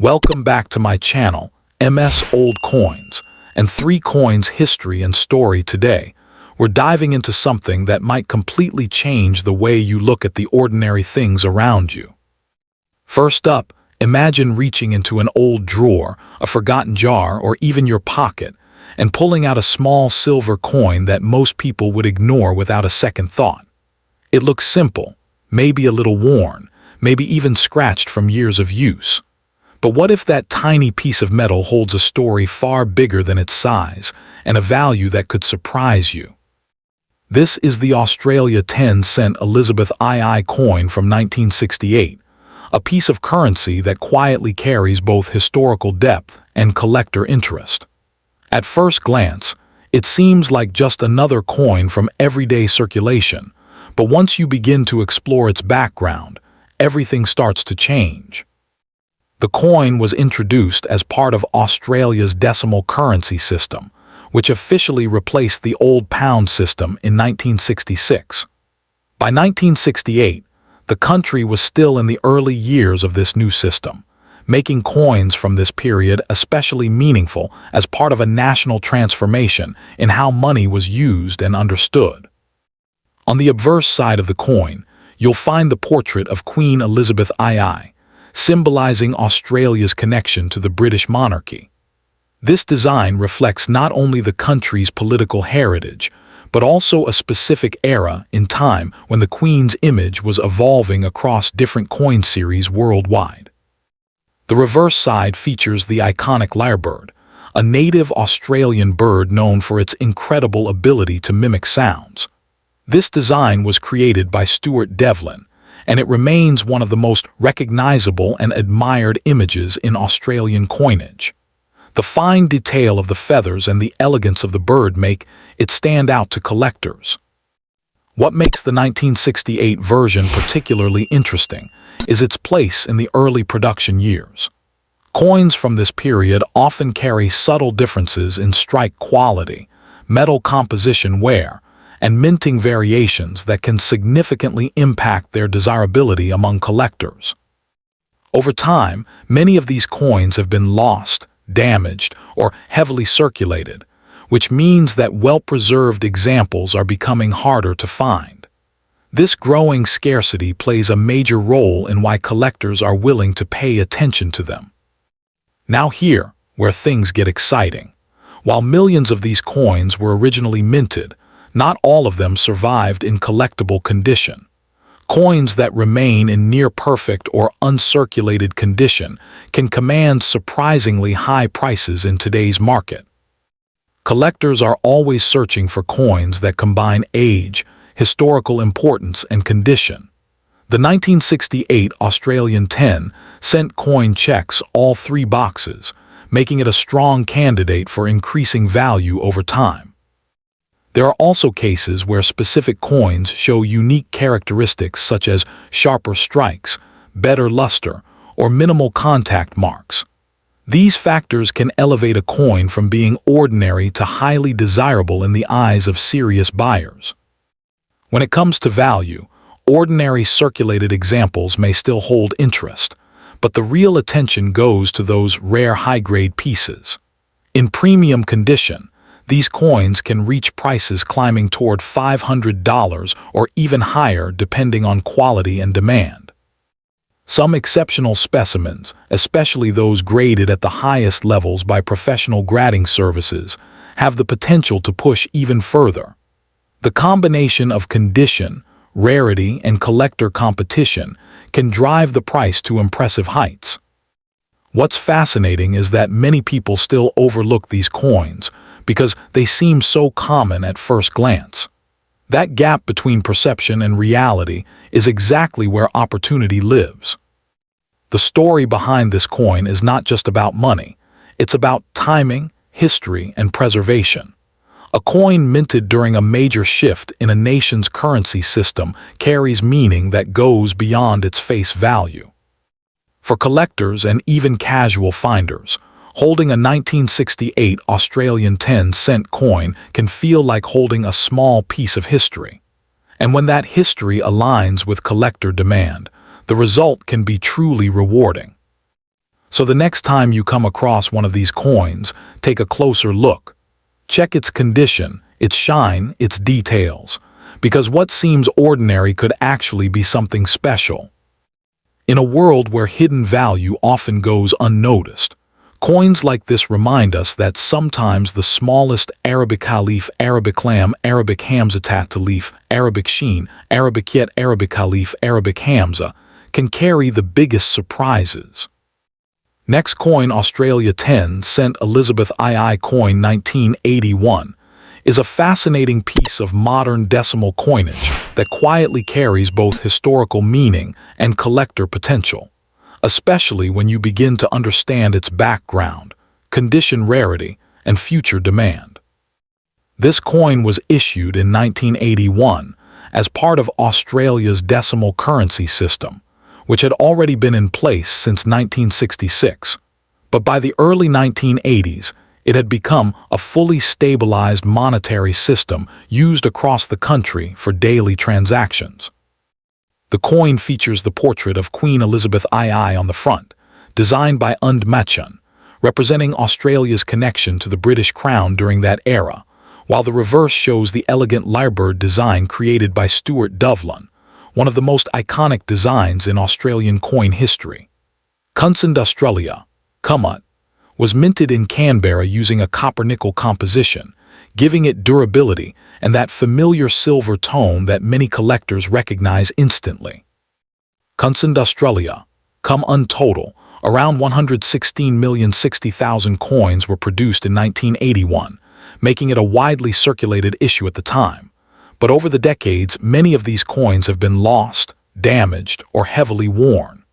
Welcome back to my channel, MS Old Coins, and 3 Coins History and Story. Today, we're diving into something that might completely change the way you look at the ordinary things around you. First up, imagine reaching into an old drawer, a forgotten jar, or even your pocket, and pulling out a small silver coin that most people would ignore without a second thought. It looks simple, maybe a little worn, maybe even scratched from years of use. But what if that tiny piece of metal holds a story far bigger than its size and a value that could surprise you? This is the Australia 10-cent Elizabeth II coin from 1968, a piece of currency that quietly carries both historical depth and collector interest. At first glance, it seems like just another coin from everyday circulation, but once you begin to explore its background, everything starts to change. The coin was introduced as part of Australia's decimal currency system, which officially replaced the old pound system in 1966. By 1968, the country was still in the early years of this new system, making coins from this period especially meaningful as part of a national transformation in how money was used and understood. On the obverse side of the coin, you'll find the portrait of Queen Elizabeth II, symbolizing Australia's connection to the British monarchy. This design reflects not only the country's political heritage, but also a specific era in time when the Queen's image was evolving across different coin series worldwide. The reverse side features the iconic lyrebird, a native Australian bird known for its incredible ability to mimic sounds. This design was created by Stuart Devlin, and it remains one of the most recognizable and admired images in Australian coinage. The fine detail of the feathers and the elegance of the bird make it stand out to collectors. What makes the 1968 version particularly interesting is its place in the early production years. Coins from this period often carry subtle differences in strike quality, metal composition wear, and minting variations that can significantly impact their desirability among collectors. Over time, many of these coins have been lost, damaged, or heavily circulated, which means that well-preserved examples are becoming harder to find. This growing scarcity plays a major role in why collectors are willing to pay attention to them. Now here, where things get exciting. While millions of these coins were originally minted, not all of them survived in collectible condition. Coins that remain in near-perfect or uncirculated condition can command surprisingly high prices in today's market. Collectors are always searching for coins that combine age, historical importance, and condition. The 1968 Australian 10-cent coin checks all 3 boxes, making it a strong candidate for increasing value over time. There are also cases where specific coins show unique characteristics such as sharper strikes, better luster, or minimal contact marks. These factors can elevate a coin from being ordinary to highly desirable in the eyes of serious buyers. When it comes to value, ordinary circulated examples may still hold interest, but the real attention goes to those rare high-grade pieces. In premium condition, these coins can reach prices climbing toward $500 or even higher depending on quality and demand. Some exceptional specimens, especially those graded at the highest levels by professional grading services, have the potential to push even further. The combination of condition, rarity, and collector competition can drive the price to impressive heights. What's fascinating is that many people still overlook these coins because they seem so common at first glance. That gap between perception and reality is exactly where opportunity lives. The story behind this coin is not just about money, it's about timing, history, and preservation. A coin minted during a major shift in a nation's currency system carries meaning that goes beyond its face value. For collectors and even casual finders, holding a 1968 Australian 10-cent coin can feel like holding a small piece of history. And when that history aligns with collector demand, the result can be truly rewarding. So the next time you come across one of these coins, take a closer look. Check its condition, its shine, its details, because what seems ordinary could actually be something special. In a world where hidden value often goes unnoticed, coins like this remind us that sometimes the smallest Arabic alif, Arabic lam, Arabic hamza alif, Arabic sheen, Arabic yet, Arabic alif, Arabic hamza can carry the biggest surprises. Next coin, Australia 10-cent Elizabeth II coin 1981, is a fascinating piece of modern decimal coinage that quietly carries both historical meaning and collector potential, especially when you begin to understand its background, condition, rarity, and future demand. This coin was issued in 1981 as part of Australia's decimal currency system, which had already been in place since 1966, but by the early 1980s, it had become a fully stabilized monetary system used across the country for daily transactions. The coin features the portrait of Queen Elizabeth II on the front, designed by numismatics, representing Australia's connection to the British Crown during that era, while the reverse shows the elegant lyrebird design created by Stuart Dovlin, one of the most iconic designs in Australian coin history. Constant Australia, Kumut, was minted in Canberra using a copper-nickel composition, giving it durability and that familiar silver tone that many collectors recognize instantly. Constant Australia, total, around 116,060,000 coins were produced in 1981, making it a widely circulated issue at the time. But over the decades, many of these coins have been lost, damaged, or heavily worn.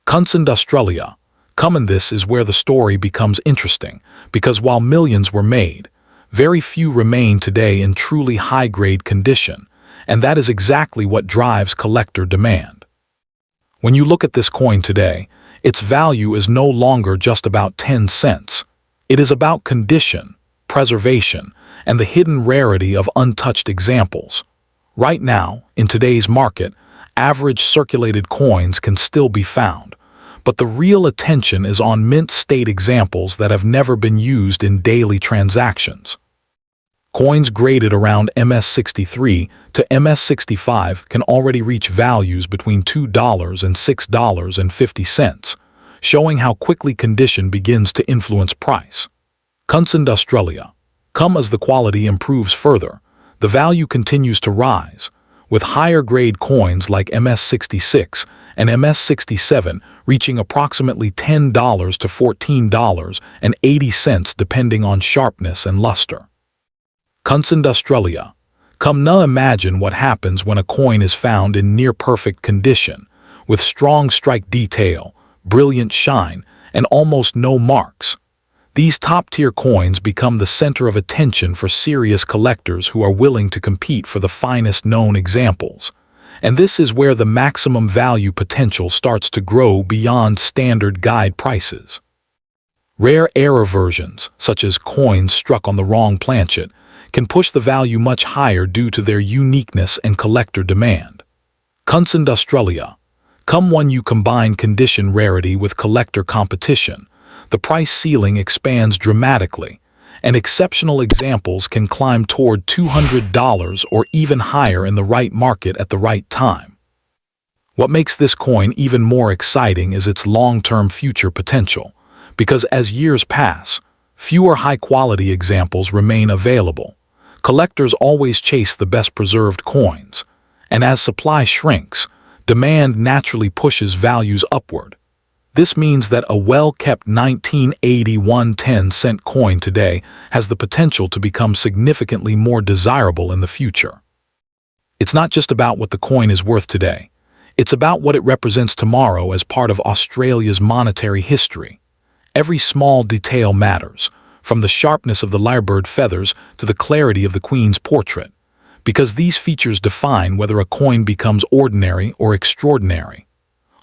Constant Australia, in this is where the story becomes interesting, because while millions were made, very few remain today in truly high-grade condition, and that is exactly what drives collector demand. When you look at this coin today, its value is no longer just about 10 cents. It is about condition, preservation, and the hidden rarity of untouched examples. Right now, in today's market, average circulated coins can still be found, but the real attention is on mint state examples that have never been used in daily transactions. Coins graded around MS63 to MS65 can already reach values between $2 and $6.50, showing how quickly condition begins to influence price. Constant Australia, as the quality improves further, the value continues to rise, with higher grade coins like MS66 and MS67 reaching approximately $10 to $14.80 depending on sharpness and luster. Constant Australia, now imagine what happens when a coin is found in near-perfect condition, with strong strike detail, brilliant shine, and almost no marks. These top-tier coins become the center of attention for serious collectors who are willing to compete for the finest known examples. And this is where the maximum value potential starts to grow beyond standard guide prices. Rare error versions, such as coins struck on the wrong planchet, can push the value much higher due to their uniqueness and collector demand. Constant Australia, when you combine condition rarity with collector competition, the price ceiling expands dramatically, and exceptional examples can climb toward $200 or even higher in the right market at the right time. What makes this coin even more exciting is its long-term future potential, because as years pass, fewer high-quality examples remain available. Collectors always chase the best-preserved coins, and as supply shrinks, demand naturally pushes values upward. This means that a well-kept 1981 10-cent coin today has the potential to become significantly more desirable in the future. It's not just about what the coin is worth today. It's about what it represents tomorrow as part of Australia's monetary history. Every small detail matters, from the sharpness of the lyrebird feathers to the clarity of the Queen's portrait, because these features define whether a coin becomes ordinary or extraordinary.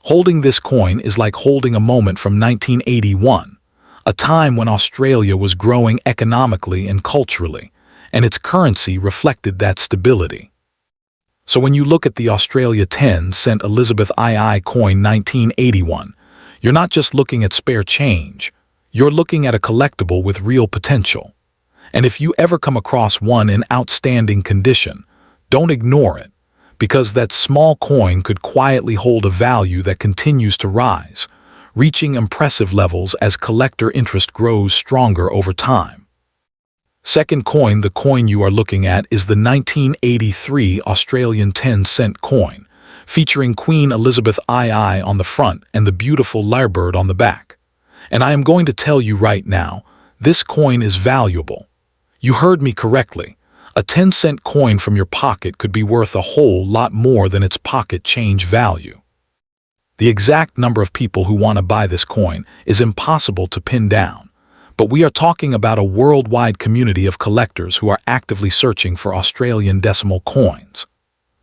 Holding this coin is like holding a moment from 1981, a time when Australia was growing economically and culturally, and its currency reflected that stability. So when you look at the Australia 10-cent Elizabeth II coin 1981, You're not just looking at spare change, you're looking at a collectible with real potential. And if you ever come across one in outstanding condition, don't ignore it, because that small coin could quietly hold a value that continues to rise, reaching impressive levels as collector interest grows stronger over time. Second coin, the coin you are looking at is the 1983 Australian 10-cent coin, featuring Queen Elizabeth II on the front and the beautiful lyrebird on the back. And I am going to tell you right now, this coin is valuable. You heard me correctly. A 10-cent coin from your pocket could be worth a whole lot more than its pocket change value. The exact number of people who want to buy this coin is impossible to pin down, but we are talking about a worldwide community of collectors who are actively searching for Australian decimal coins.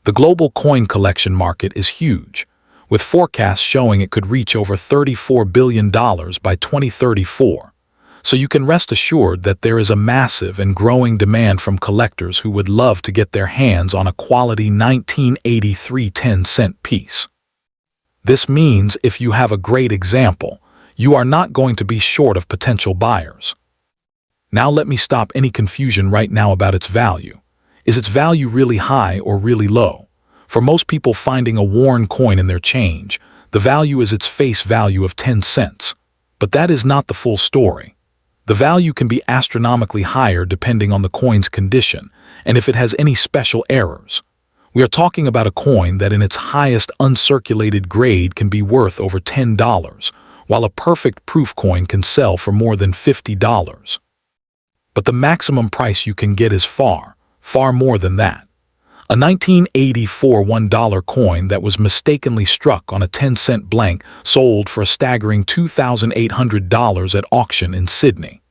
The global coin collection market is huge, with forecasts showing it could reach over $34 billion by 2034. So you can rest assured that there is a massive and growing demand from collectors who would love to get their hands on a quality 1983 10-cent piece. This means if you have a great example, you are not going to be short of potential buyers. Now let me stop any confusion right now about its value. Is its value really high or really low? For most people finding a worn coin in their change, the value is its face value of 10 cents. But that is not the full story. The value can be astronomically higher depending on the coin's condition and if it has any special errors. We are talking about a coin that in its highest uncirculated grade can be worth over $10, while a perfect proof coin can sell for more than $50. But the maximum price you can get is far more than that. A 1984 $1 coin that was mistakenly struck on a 10-cent blank sold for a staggering $2,800 at auction in Sydney.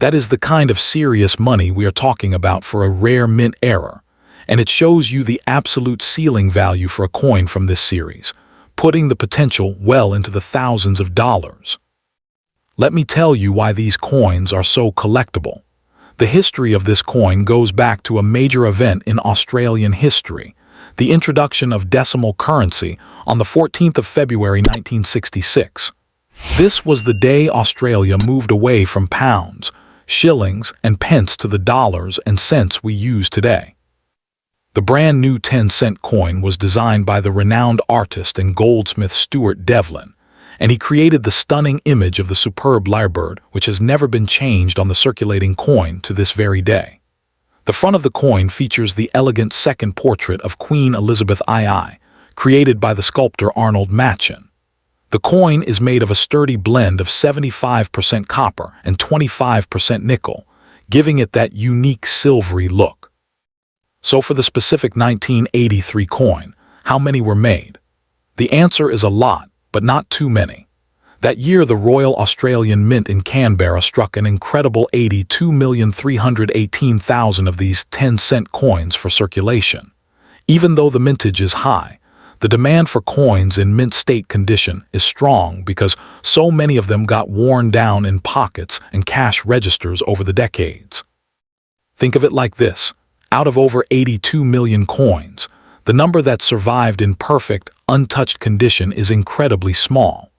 That is the kind of serious money we are talking about for a rare mint error, and it shows you the absolute ceiling value for a coin from this series, putting the potential well into the thousands of dollars. Let me tell you why these coins are so collectible. The history of this coin goes back to a major event in Australian history, the introduction of decimal currency on the 14th of February 1966. This was the day Australia moved away from pounds, shillings, and pence to the dollars and cents we use today. The brand new 10-cent coin was designed by the renowned artist and goldsmith Stuart Devlin, and he created the stunning image of the superb lyrebird, which has never been changed on the circulating coin to this very day. The front of the coin features the elegant second portrait of Queen Elizabeth II, created by the sculptor Arnold Machin. The coin is made of a sturdy blend of 75% copper and 25% nickel, giving it that unique silvery look. So for the specific 1983 coin, how many were made? The answer is a lot, but not too many. That year, the Royal Australian Mint in Canberra struck an incredible 82,318,000 of these 10-cent coins for circulation. Even though the mintage is high, the demand for coins in mint state condition is strong because so many of them got worn down in pockets and cash registers over the decades. Think of it like this. Out of over 82 million coins, the number that survived in perfect, untouched condition is incredibly small.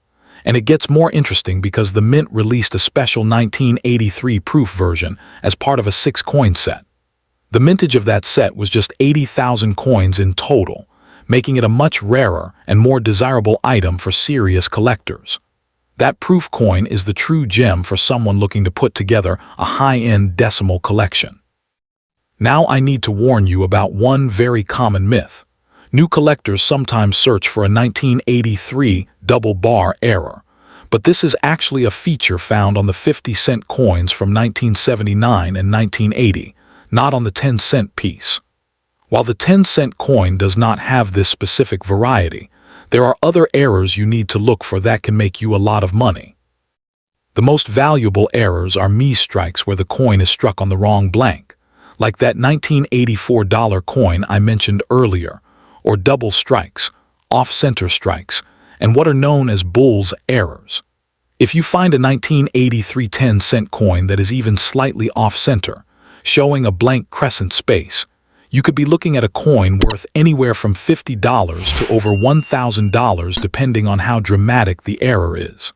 And it gets more interesting because the Mint released a special 1983 proof version as part of a 6-coin set. The mintage of that set was just 80,000 coins in total, making it a much rarer and more desirable item for serious collectors. That proof coin is the true gem for someone looking to put together a high-end decimal collection. Now I need to warn you about one very common myth. New collectors sometimes search for a 1983 double bar error, but this is actually a feature found on the 50-cent coins from 1979 and 1980, not on the 10-cent piece. While the 10-cent coin does not have this specific variety, there are other errors you need to look for that can make you a lot of money. The most valuable errors are mis-strikes where the coin is struck on the wrong blank, like that 1984 dollar coin I mentioned earlier, or double strikes, off-center strikes, and what are known as bull's errors. If you find a 1983 10-cent coin that is even slightly off-center, showing a blank crescent space, You could be looking at a coin worth anywhere from $50 to over $1,000 depending on how dramatic the error is.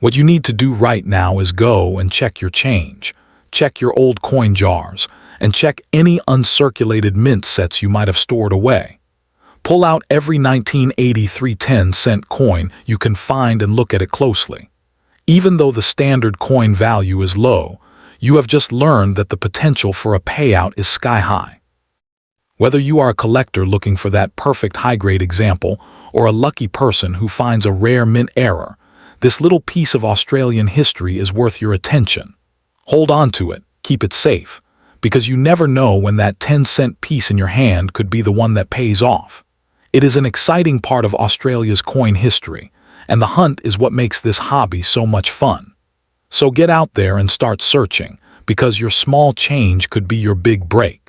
What you need to do right now is go and check your change, check your old coin jars, and check any uncirculated mint sets you might have stored away. Pull out every 1983 10-cent coin you can find and look at it closely. Even though the standard coin value is low, you have just learned that the potential for a payout is sky high. Whether you are a collector looking for that perfect high-grade example or a lucky person who finds a rare mint error, this little piece of Australian history is worth your attention. Hold on to it, keep it safe, because you never know when that 10-cent piece in your hand could be the one that pays off. It is an exciting part of Australia's coin history, and the hunt is what makes this hobby so much fun. So get out there and start searching, because your small change could be your big break.